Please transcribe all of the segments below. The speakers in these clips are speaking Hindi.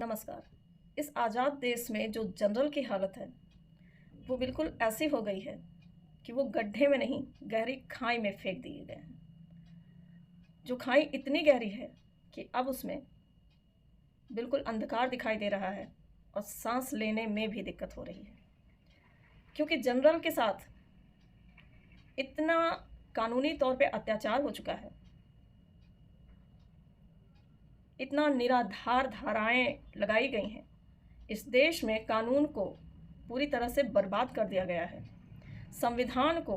नमस्कार। इस आज़ाद देश में जो जनरल की हालत है, वो बिल्कुल ऐसी हो गई है कि वो गड्ढे में नहीं, गहरी खाई में फेंक दिए गए हैं। जो खाई इतनी गहरी है कि अब उसमें बिल्कुल अंधकार दिखाई दे रहा है और साँस लेने में भी दिक्कत हो रही है। क्योंकि जनरल के साथ इतना कानूनी तौर पे अत्याचार हो चुका है, इतना निराधार धाराएँ लगाई गई हैं। इस देश में कानून को पूरी तरह से बर्बाद कर दिया गया है। संविधान को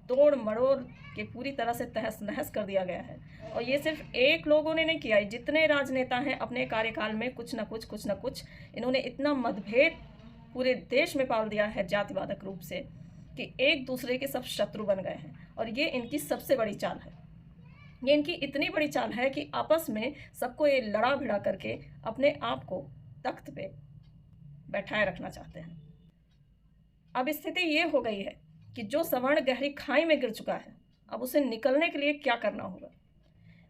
तोड़-मरोड़ के पूरी तरह से तहस-नहस कर दिया गया है और ये सिर्फ़ एक लोगों ने नहीं किया है, जितने राजनेता हैं अपने कार्यकाल में कुछ न कुछ इन्होंने इतना मतभेद पूरे देश में पाल दिया है जातिवादक रूप से कि एक-दूसरे के सब शत्रु बन गए हैं और ये इनकी सबसे बड़ी चाल है। ये इनकी इतनी बड़ी चाल है कि आपस में सबको ये लड़ा-भिड़ा करके अपने आप को तख्त पे बैठाए रखना चाहते हैं। अब स्थिति ये हो गई है कि जो सवर्ण गहरी खाई में गिर चुका है, अब उसे निकलने के लिए क्या करना होगा?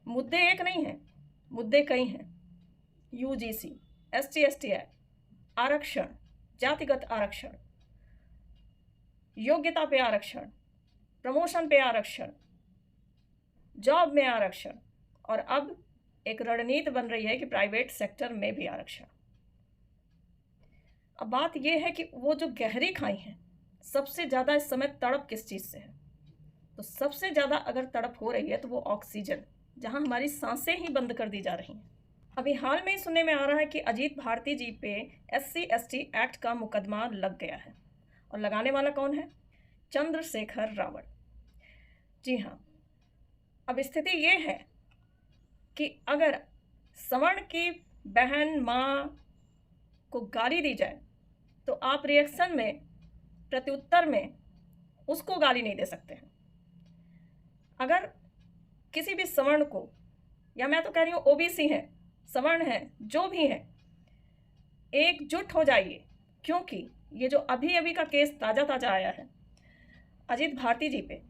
मुद्दे एक नहीं हैं, मुद्दे कई हैं। यूजीसी, एसटी-एसटी एक्ट, आरक्षण, जातिगत आरक्षण, योग्यता पे आरक्षण, प्रमोशन पे आरक्षण, जॉब में आरक्षण और अब एक रणनीति बन रही है कि प्राइवेट सेक्टर में भी आरक्षण। अब बात यह है कि वो जो गहरी खाई है, सबसे ज़्यादा इस समय तड़प किस चीज़ से है? तो सबसे ज़्यादा अगर तड़प हो रही है तो वो ऑक्सीजन, जहाँ हमारी सांसें ही बंद कर दी जा रही हैं। अभी हाल में ही सुनने में आ रहा है कि अजीत भारती जी पे एससी-एसटी एक्ट का मुकदमा लग गया है और लगाने वाला कौन है? चंद्रशेखर रावत। जी हाँ, अब स्थिति ये है कि अगर सवर्ण की बहन, माँ को गाली दी जाए, तो आप रिएक्शन में, प्रत्युत्तर में उसको गाली नहीं दे सकते हैं। अगर किसी भी सवर्ण को, या मैं तो कह रही हूँ ओबीसी हैं, सवर्ण हैं, जो भी हैं, एकजुट हो जाइए, क्योंकि ये जो अभी-अभी का केस ताज़ा-ताज़ा आया है, अजीत भारती जी पे,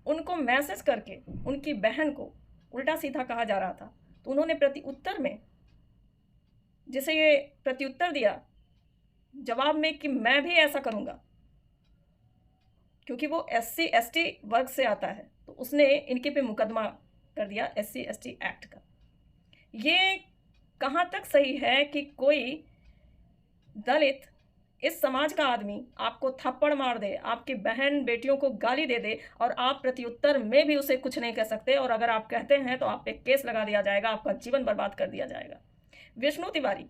उनको मैसेज करके उनकी बहन को उल्टा-सीधा कहा जा रहा था, तो उन्होंने प्रत्युत्तर में, जिसे ये प्रत्युत्तर दिया, जवाब में कि मैं भी ऐसा करूँगा, क्योंकि वो एससी-एसटी वर्ग से आता है, तो उसने इनके पे मुकदमा कर दिया एससी-एसटी एक्ट का। ये कहाँ तक सही है कि कोई दलित, इस समाज का आदमी आपको थप्पड़ मार दे, आपकी बहन बेटियों को गाली दे दे और आप प्रत्युत्तर में भी उसे कुछ नहीं कह सकते, और अगर आप कहते हैं तो आप पे केस लगा दिया जाएगा, आपका जीवन बर्बाद कर दिया जाएगा। विष्णु तिवारी